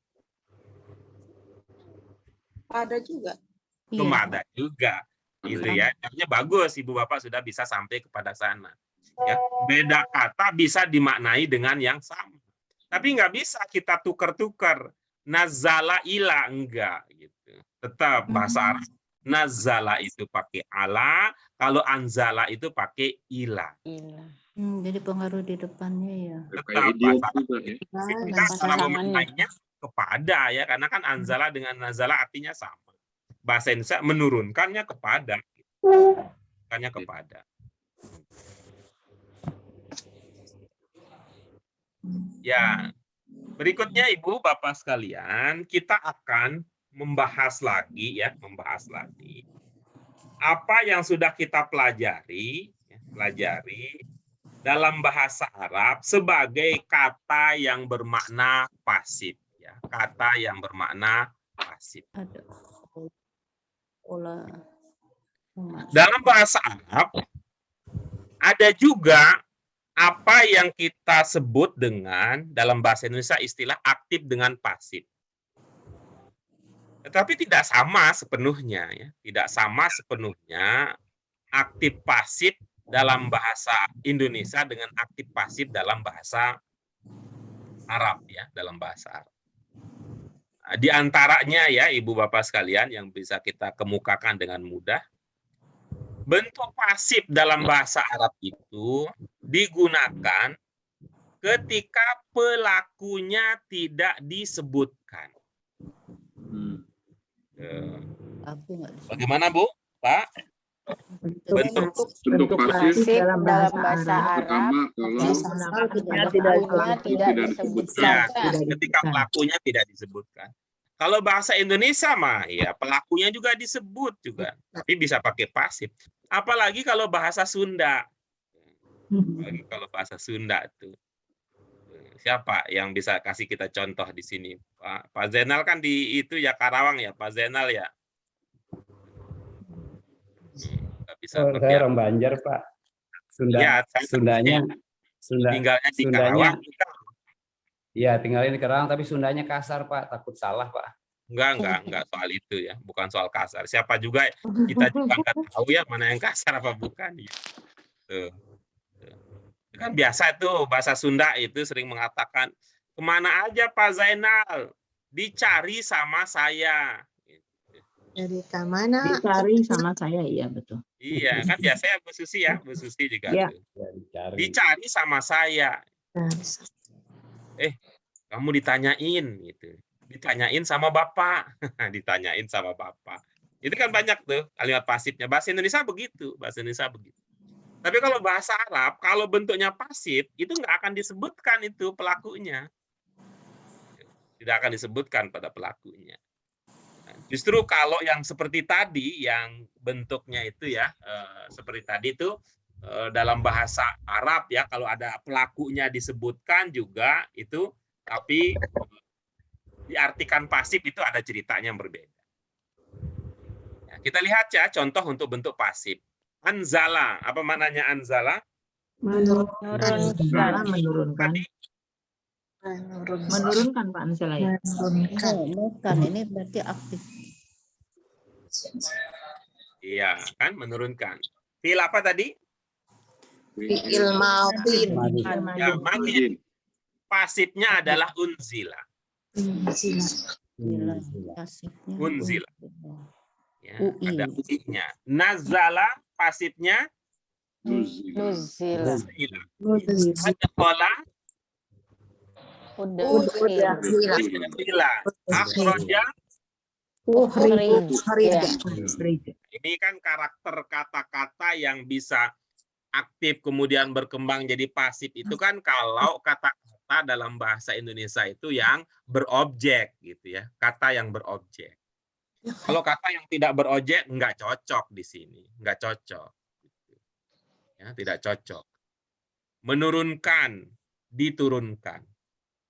Ada juga. Kepada juga. Gitu ya. Artinya bagus ibu bapak sudah bisa sampai kepada sana. Ya, beda kata bisa dimaknai dengan yang sama. Tapi nggak bisa kita tukar-tukar. Nazala ila enggak gitu. Tetap bahasa Arab. Nazala itu pakai ala, kalau anzala itu pakai ila. Jadi pengaruh di depannya ya. Tetap bahasa Arab. Cara memaknainya kepada karena kan anzala dengan nazala artinya sama. Bahasa Indonesia menurunkannya kepada. Menurunkannya kepada. Ya, berikutnya Ibu Bapak sekalian, kita akan membahas lagi apa yang sudah kita pelajari dalam bahasa Arab sebagai kata yang bermakna pasif kata yang bermakna pasif. Dalam bahasa Arab ada juga apa yang kita sebut dengan dalam bahasa Indonesia istilah aktif dengan pasif. Tetapi tidak sama sepenuhnya Tidak sama sepenuhnya aktif pasif dalam bahasa Indonesia dengan aktif pasif dalam bahasa Arab dalam bahasa Arab. Di antaranya Ibu Bapak sekalian yang bisa kita kemukakan dengan mudah, bentuk pasif dalam bahasa Arab itu digunakan ketika pelakunya tidak disebutkan. Bagaimana Bu? Pak? Bentuk Bentuk pasif Pasif dalam dalam bahasa bahasa Arab. Arab. pertama kalau Pelakunya Tidak tidak tidak disebutkan. ya, ketika pelakunya tidak disebutkan. Kalau bahasa Indonesia mah ya pelakunya juga disebut juga, tapi bisa pakai pasif. Apalagi kalau bahasa Sunda. Apalagi kalau bahasa Sunda tuh. Siapa yang bisa kasih kita contoh di sini? Pak Zainal kan di itu ya Karawang ya, Pak Zainal ya. Nggak bisa pakai Saya orang Banjar, Pak. Ya, saya Sundanya tinggalnya di Sundanya, Karawang. ya tinggalin di Karawang, tapi Sundanya kasar, Pak. Takut salah, Pak. Enggak soal itu ya, bukan soal kasar. Siapa juga kita juga nggak tahu ya mana yang kasar apa bukan. Ya. Tuh. Kan biasa tuh bahasa Sunda itu sering mengatakan kemana aja Pak Zainal, dicari sama saya. Dari ke mana? Dicari sama saya, iya betul. Iya, kan biasanya Bu Susi ya, Bu Susi juga Iya. tuh. Dicari sama saya. Kamu ditanyain gitu. Ditanyain sama Bapak. Ditanyain sama Bapak. Itu kan banyak tuh kalimat pasifnya. Bahasa Indonesia begitu, Tapi kalau bahasa Arab, kalau bentuknya pasif, itu nggak akan disebutkan itu pelakunya. Tidak akan disebutkan pada pelakunya. Justru kalau yang seperti tadi, yang bentuknya itu ya, seperti tadi itu, dalam bahasa Arab ya, kalau ada pelakunya disebutkan juga itu, tapi diartikan pasif itu ada ceritanya yang berbeda. Ya, kita lihat ya contoh untuk bentuk pasif. Anzala, apa maknanya anzala? Menurunkan. Menurunkan Pak Ansela ya. Bukan, ini berarti aktif. Iya, kan menurunkan. Fi'il apa tadi? Fi'il madin. Ya, madin. Pasifnya adalah unzila. Pasifnya Unzila. Ya, UI. ada UI-nya. Nazala pasifnya Nuzila. adkhala Udkhila. akhraja. Ini kan karakter kata-kata yang bisa aktif kemudian berkembang jadi pasif itu kan kalau kata-kata dalam bahasa Indonesia itu yang berobjek gitu ya, kata yang berobjek. Kalau kata yang tidak berobjek nggak cocok di sini, nggak cocok. Ya, tidak cocok. Menurunkan, diturunkan.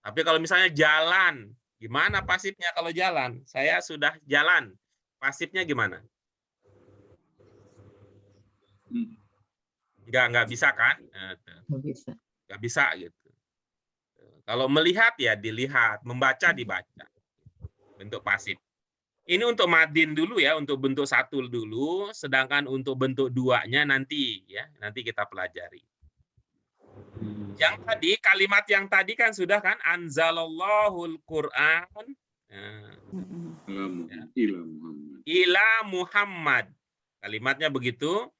Tapi kalau misalnya jalan, gimana pasifnya kalau jalan? Saya sudah jalan. Pasifnya gimana? Nggak bisa kan? Nggak bisa gitu. Kalau melihat ya dilihat, membaca dibaca. Bentuk pasif. Ini untuk madin dulu ya, untuk bentuk satu dulu, sedangkan untuk bentuk duanya nanti ya, nanti kita pelajari. Yang tadi, kalimat yang tadi kan sudah kan, anzalallahul Qur'an ila Muhammad. Kalimatnya begitu.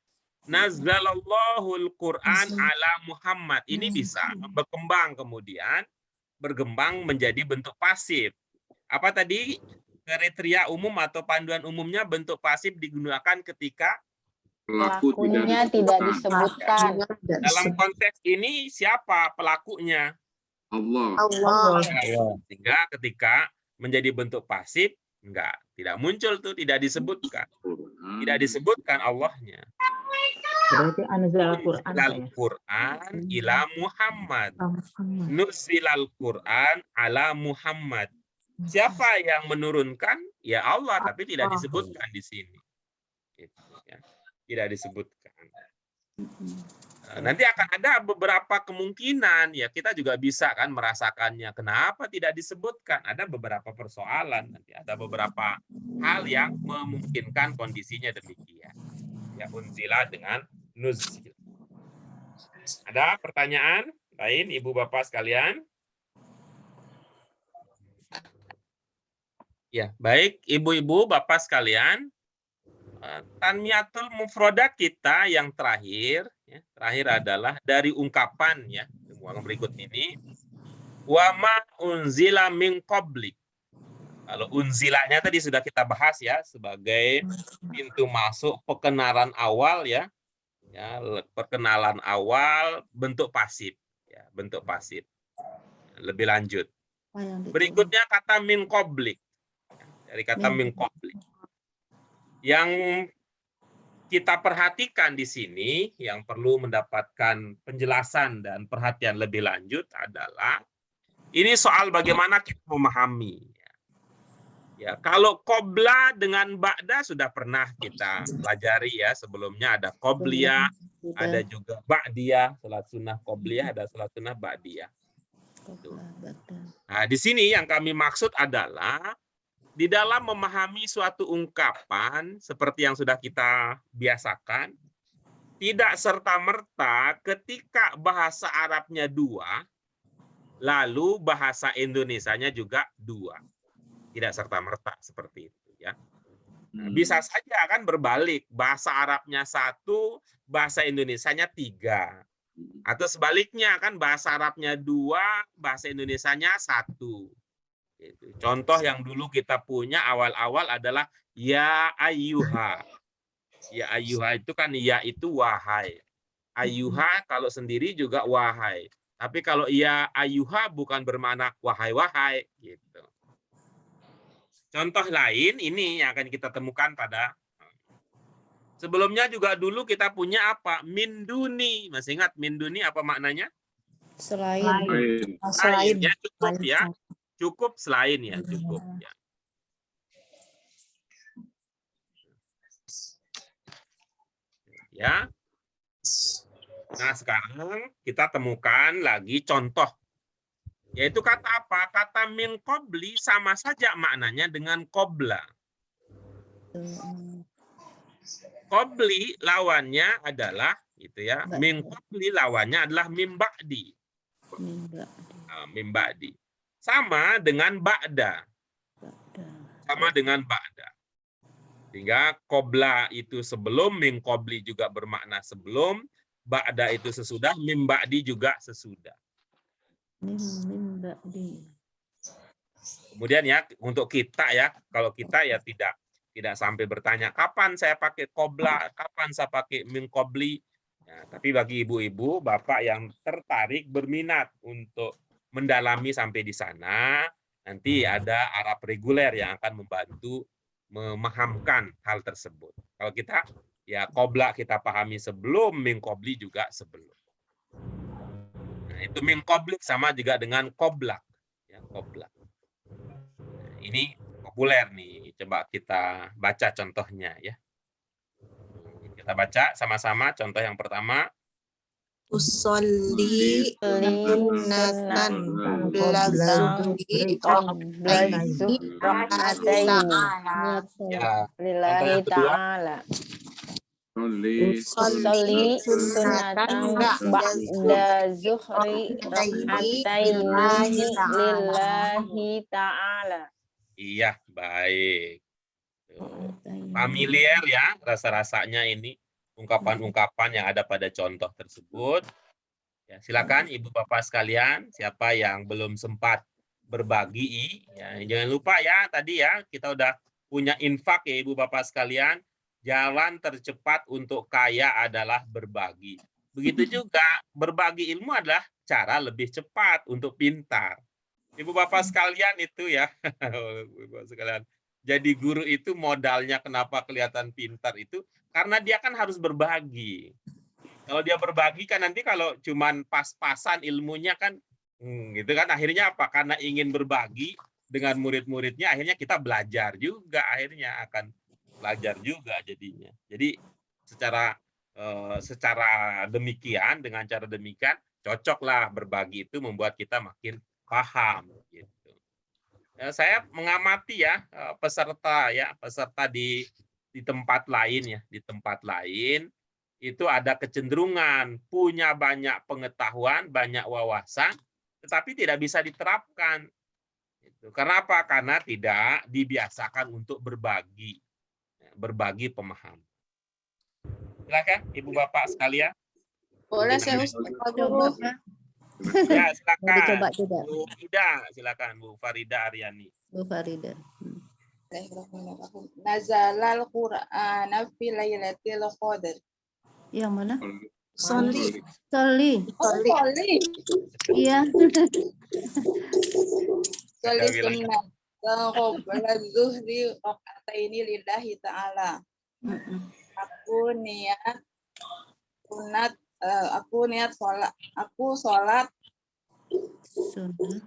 Nazzalallahul Qur'an ala Muhammad. Ini bisa berkembang kemudian, berkembang menjadi bentuk pasif. Apa tadi? Kriteria umum atau panduan umumnya bentuk pasif digunakan ketika Pelakunya tidak disebutkan. dalam konteks ini siapa pelakunya? Allah. Sehingga ketika menjadi bentuk pasif tidak muncul tuh, tidak disebutkan. Tidak disebutkan Allahnya. Berarti anzal Quran. Al-Quran ila Muhammad. Nuzilal Quran ala Muhammad. Siapa yang menurunkan? Ya Allah, tapi tidak disebutkan di sini. Tidak disebutkan. Nanti akan ada beberapa kemungkinan, ya kita juga bisa kan merasakannya. Kenapa tidak disebutkan? Ada beberapa persoalan, nanti ada beberapa hal yang memungkinkan kondisinya demikian. Ya unzila dengan nuzil. Ada pertanyaan lain, Ibu Bapak sekalian? Ya, baik Ibu-ibu, Bapak sekalian. Tanmiyatul mufrodat kita yang terakhir adalah dari ungkapan ya, yang berikut ini. Wa ma unzila min qablik. Kalau unzilanya tadi sudah kita bahas ya, sebagai pintu masuk perkenalan awal ya. Ya, perkenalan awal bentuk pasif ya, bentuk pasif. Lebih lanjut. Berikutnya kata min qablik. Dari kata min qablik. Yang kita perhatikan di sini, yang perlu mendapatkan penjelasan dan perhatian lebih lanjut adalah ini soal bagaimana kita memahami. Ya, kalau qabla dengan ba'da sudah pernah kita pelajari ya, sebelumnya ada qobliyah, ada juga ba'diyah, salat sunnah qobliyah, ada salat sunnah ba'diyah. Nah, di sini yang kami maksud adalah di dalam memahami suatu ungkapan seperti yang sudah kita biasakan, tidak serta-merta ketika bahasa Arabnya 2, lalu bahasa Indonesianya juga 2. Tidak serta-merta seperti itu ya. Nah, bisa saja kan berbalik, bahasa Arabnya 1, bahasa Indonesianya 3. Atau sebaliknya kan bahasa Arabnya 2, bahasa Indonesianya 1. Gitu. Contoh yang dulu kita punya awal-awal adalah ya ayyuha. Ya ayyuha itu kan ya itu wahai. Ayyuha kalau sendiri juga wahai. Tapi kalau ya ayyuha bukan bermakna wahai-wahai gitu. Contoh lain ini yang akan kita temukan pada sebelumnya juga dulu kita punya apa? Min duni. Masih ingat min duni apa maknanya? Selain. Selain. Ya, cukup ya. Cukup selain ya, cukup ya. Ya. Nah, sekarang kita temukan lagi contoh. Yaitu kata apa? Kata min qabli sama saja maknanya dengan qabla. Qabli lawannya adalah gitu ya. Min qabli lawannya adalah min ba'di. Min ba'di. Sama dengan ba'da. Sama dengan ba'da. Sehingga qabla itu sebelum, min qabli juga bermakna sebelum, ba'da itu sesudah, min ba'di juga sesudah. Kemudian ya untuk kita ya, kalau kita ya tidak sampai bertanya kapan saya pakai qabla, kapan saya pakai min qabli. Ya, tapi bagi ibu-ibu, bapak yang tertarik berminat untuk mendalami sampai di sana, nanti ada Arab reguler yang akan membantu memahamkan hal tersebut. Kalau kita ya qabla kita pahami sebelum, min qabli juga sebelum. Itu min qablik sama juga dengan qoblak ya, qoblak. Ini populer nih, coba kita baca contohnya ya. Kita baca sama-sama contoh yang pertama. Usolli sunnatan belazuri Ya, Lillahi ta'ala. Usolli sunnatan ba'da zuhri rak'ataini lillahi ta'ala. Iya, baik. Familiar ya rasa-rasanya ini ungkapan-ungkapan yang ada pada contoh tersebut. Ya, silakan Ibu Bapak sekalian, siapa yang belum sempat berbagi, ya, jangan lupa ya tadi ya kita udah punya infak ya Ibu Bapak sekalian. Jalan tercepat untuk kaya adalah berbagi. Begitu juga berbagi ilmu adalah cara lebih cepat untuk pintar. Ibu Bapak sekalian itu ya, Ibu Bapak sekalian. Jadi guru itu modalnya kenapa kelihatan pintar itu karena dia kan harus berbagi. Kalau dia berbagi kan nanti kalau cuman pas-pasan ilmunya kan gitu kan akhirnya apa? Karena ingin berbagi dengan murid-muridnya akhirnya kita belajar juga akhirnya akan belajar juga jadinya. Jadi secara demikian dengan cara demikian cocoklah berbagi itu membuat kita makin paham gitu. Saya mengamati ya peserta di tempat lain ya, di tempat lain itu ada kecenderungan punya banyak pengetahuan, banyak wawasan tetapi tidak bisa diterapkan. Gitu. Karena apa? Karena tidak dibiasakan untuk berbagi pemahaman. Silakan Ibu Bapak sekalian. Boleh saya coba. Ya, silakan. Coba. Bu Ida, silakan Bu Farida Aryani. Bu Farida. Bismillahirrahmanirrahim. Nazalal Qur'an fi lailatul qadar. Yang mana? Soli. Soli. Oh, Soli. Iya. Soli sunnah. Qabla zuhri rakaataini lillahi ta'ala. Aku niat sunat, aku sholat Sunnah.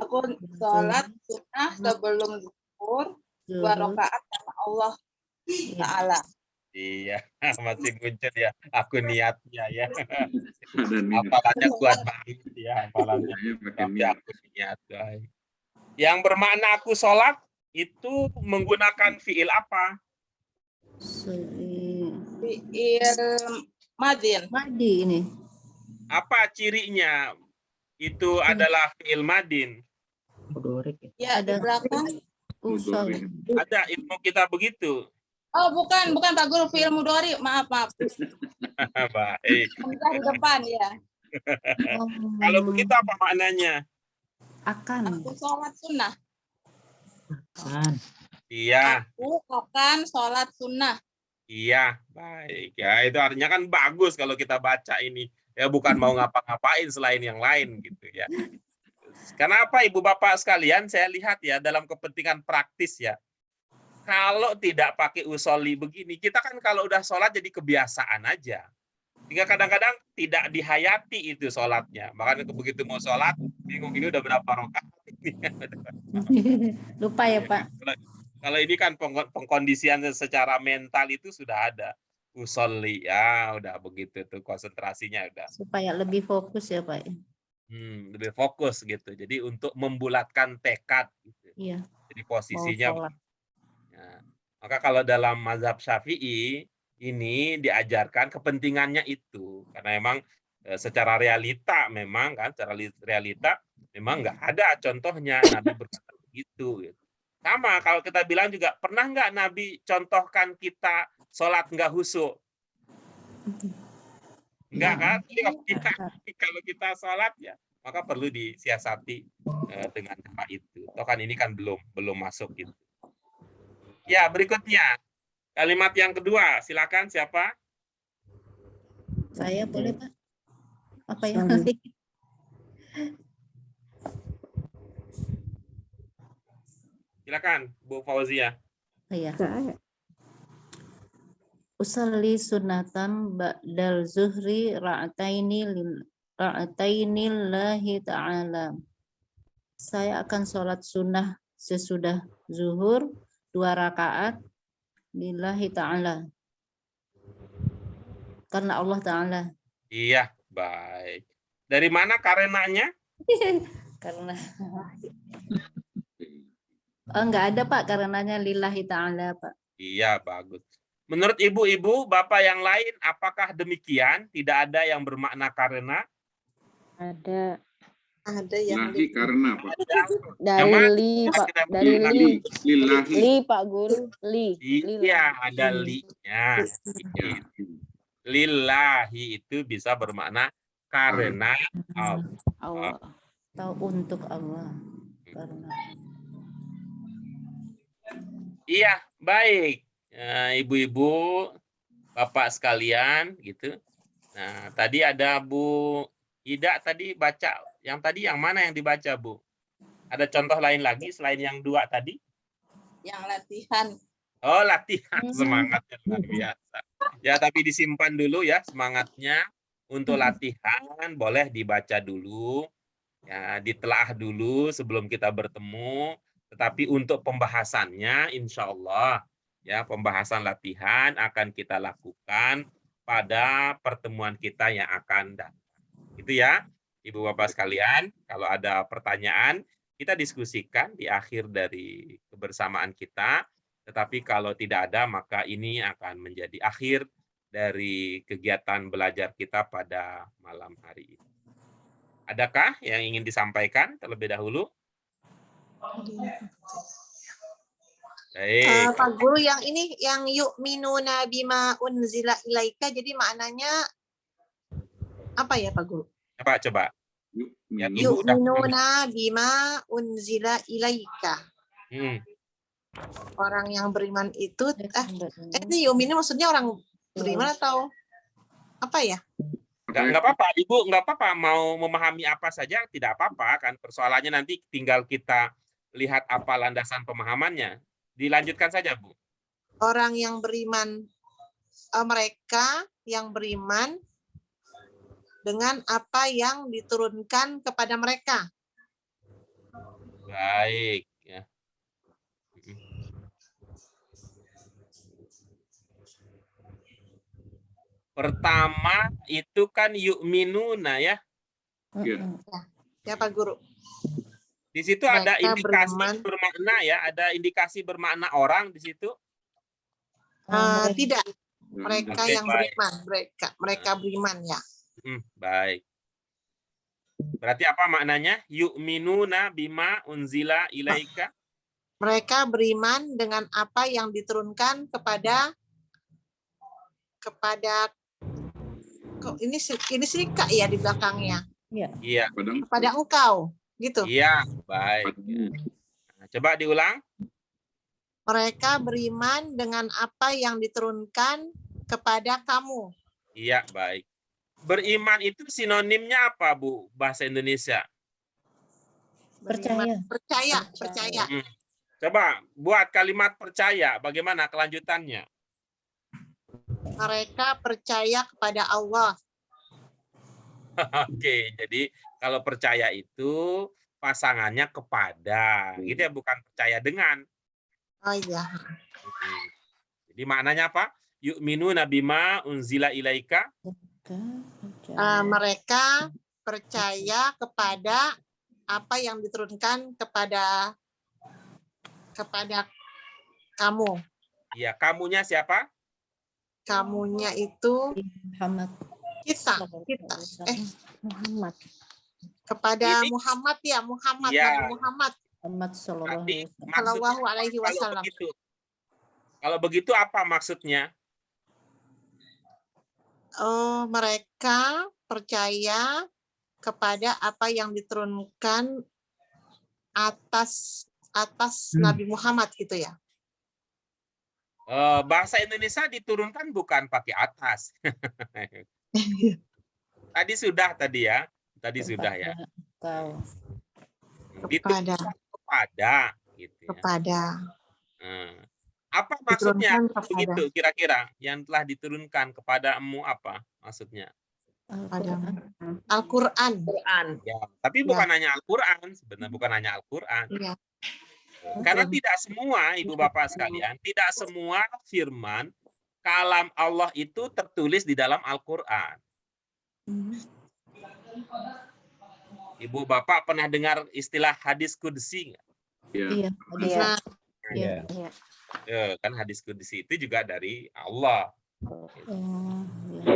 aku sholat sunnah sebelum zuhur 2 rakaat sama Allah Ta'ala. Iya, masih muncul ya. Aku niatnya ya. Ada niat. Hafalannya kuat banget ya, hafalannya. Saya pakai Tapi niat. aku niat, guys. Yang bermakna aku sholat itu menggunakan fiil apa? Fi'il madin. Madi ini. Apa cirinya? Itu adalah fiil madin. Ya, di belakang. Usol. Ada ilmu kita begitu. Oh, bukan Pak Guru, fi'il mudhari. Maaf. Baik. Hamzah di depan ya. Kalau begitu apa maknanya? Akan. Aku sholat sunnah. Iya. Aku akan sholat sunnah. Iya, baik. Ya, itu artinya kan bagus kalau kita baca ini. Ya, bukan mau ngapa-ngapain selain yang lain gitu ya. Kenapa Ibu Bapak sekalian, saya lihat ya dalam kepentingan praktis ya. Kalau tidak pakai usolli begini, kita kan kalau udah sholat jadi kebiasaan aja. Sehingga kadang-kadang tidak dihayati itu sholatnya. Makanya begitu mau sholat, bingung ini udah berapa rakaat. Lupa ya Pak. Kalau ini kan pengkondisian secara mental itu sudah ada. Usolli, ya udah begitu tuh konsentrasinya udah. Supaya lebih fokus ya Pak. Lebih fokus gitu. Jadi untuk membulatkan tekad. Gitu. Iya. Jadi posisinya. Ya. Maka kalau dalam mazhab Syafi'i ini diajarkan kepentingannya itu. Karena memang secara realita memang kan, secara realita memang nggak ada contohnya Nabi berkata begitu. Gitu. Sama kalau kita bilang juga, pernah nggak Nabi contohkan kita sholat nggak khusyuk? Enggak kan? Kalau kita sholat ya, maka perlu disiasati dengan cara itu. Toh kan ini kan belum masuk gitu. Ya, berikutnya. Kalimat yang kedua, silakan siapa? Saya boleh Pak? Apa ya? Silakan, Bu Fauzia. Iya. Usalli sunatan ba'dal zuhri ra'ataini lillahi ta'ala. Saya akan sholat sunnah sesudah zuhur 2 rakaat lillahi ta'ala. Karena Allah Ta'ala. Iya, baik. Dari mana karenanya? Karena enggak ada Pak, karenanya lillahi ta'ala Pak. Iya, bagus. Menurut ibu-ibu, bapak yang lain, apakah demikian? Tidak ada yang bermakna karena? Ada. Ada yang Lahi karena Pak. Dari li, Pak. Dari li. Lillahi. Li, Pak Guru. Li. Iya, ada li-nya. Lillahi itu bisa bermakna karena Allah. Atau untuk Allah. Karena. Iya, baik. Ibu-ibu, bapak sekalian, gitu. Nah, tadi ada Bu Ida tadi baca. Yang tadi yang mana yang dibaca, Bu? Ada contoh lain lagi selain yang 2 tadi? Yang latihan. Oh, latihan. Semangatnya luar biasa. Ya, tapi disimpan dulu ya semangatnya. Untuk latihan boleh dibaca dulu. Ya, ditelaah dulu sebelum kita bertemu. Tetapi untuk pembahasannya, insya Allah, ya, pembahasan latihan akan kita lakukan pada pertemuan kita yang akan datang. Itu ya, Ibu Bapak sekalian. Kalau ada pertanyaan, kita diskusikan di akhir dari kebersamaan kita. Tetapi kalau tidak ada, maka ini akan menjadi akhir dari kegiatan belajar kita pada malam hari ini. Adakah yang ingin disampaikan terlebih dahulu? Baik. Pak Guru, yang ini yang yu'minuna bima unzila ilaika, jadi maknanya apa ya Pak Guru? Coba. Yu'minuna bima unzila ilaika. Orang yang beriman itu ini yu'minu maksudnya orang beriman atau apa ya? Nggak apa-apa, Ibu, nggak apa-apa. Mau memahami apa saja, tidak apa-apa. Kan persoalannya nanti tinggal kita lihat apa landasan pemahamannya. Dilanjutkan saja, Bu. Orang yang beriman, mereka yang beriman dengan apa yang diturunkan kepada mereka. Baik. Ya. Pertama itu kan yu'minuna ya. Ya Pak Guru. Di situ ada Mereka indikasi beriman. bermakna ya, ada indikasi bermakna orang di situ. Tidak. Mereka Oke, yang baik. beriman, mereka beriman ya. Baik. Berarti apa maknanya? Yu'minuna bima unzila ilaika. Mereka beriman dengan apa yang diturunkan kepada kok ini sih Kak ya di belakangnya. Iya. Kepada engkau, gitu. Iya, baik. Nah, coba diulang. Mereka beriman dengan apa yang diturunkan kepada kamu. Iya, baik. Beriman itu sinonimnya apa, Bu? Bahasa Indonesia. Beriman. Percaya. Coba buat kalimat percaya, bagaimana kelanjutannya? Mereka percaya kepada Allah. Oke, jadi kalau percaya itu pasangannya kepada, gitu ya, bukan percaya dengan. Oh iya. Jadi maknanya apa? Yu'minuna bima unzila ilaika. Mereka percaya kepada apa yang diturunkan kepada kamu. Iya, kamunya siapa? Kamunya itu Muhammad. Kita. Muhammad. Kepada Ini- Muhammad ya, Muhammad. Iya. Nabi Muhammad Muhammad Berarti Shallallahu Alaihi kalau Wasallam. kalau begitu apa maksudnya? Mereka percaya kepada apa yang diturunkan atas Nabi Muhammad gitu ya. Bahasa Indonesia diturunkan bukan pakai atas. Tadi sudah ya. Kau. Diturunkan kepada gitu ya. Kepada. Apa maksudnya Diturunkan kepada. begitu kira-kira yang telah diturunkan kepadamu apa maksudnya? Al-Quran. Ya, tapi bukan hanya Al-Quran, sebenarnya bukan hanya Al-Quran. Iya. Karena tidak semua, Ibu Bapak sekalian, tidak semua firman kalam Allah itu tertulis di dalam Al-Quran. Ibu Bapak pernah dengar istilah hadis qudsi nggak? Iya. Iya. Kan hadis qudsi itu juga dari Allah. Iya.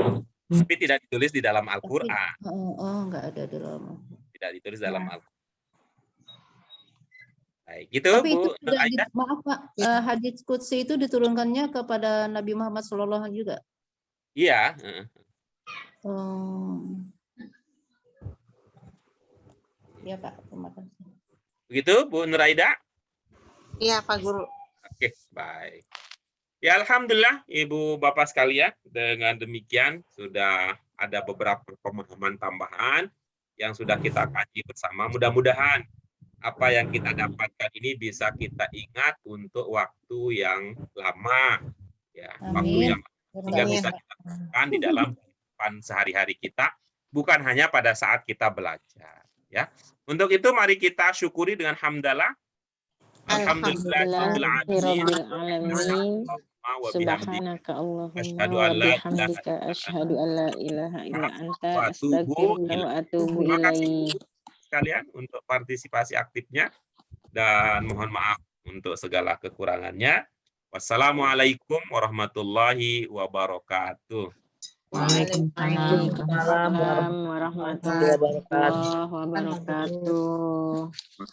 Tapi tidak ditulis di dalam Al-Quran. Nggak ada di dalam. Tidak ditulis dalam Al-Quran. Baik, gitu Tapi Bu. itu juga maaf Pak, hadits qudsi itu diturunkannya kepada Nabi Muhammad SAW juga. Iya. Iya Pak, terima kasih. Begitu Bu Nuraida? Iya Pak Guru. Oke, baik. Ya Alhamdulillah Ibu Bapak sekalian, dengan demikian sudah ada beberapa pemahaman tambahan yang sudah kita kaji bersama. Mudah-mudahan apa yang kita dapatkan ini bisa kita ingat untuk waktu yang lama, ya, waktu yang sehingga bisa kita lakukan di dalam kehidupan sehari-hari kita, bukan hanya pada saat kita belajar. Ya, untuk itu mari kita syukuri dengan hamdalah. Alhamdulillahirrabbilalamin. Subhanaka Allahumma wa bihamdika asyhadu an la ilaha illa anta astaghfiruka wa atubu ilaik. Sekalian untuk partisipasi aktifnya dan mohon maaf untuk segala kekurangannya. Wassalamualaikum warahmatullahi wabarakatuh. Waalaikumsalam warahmatullahi wabarakatuh.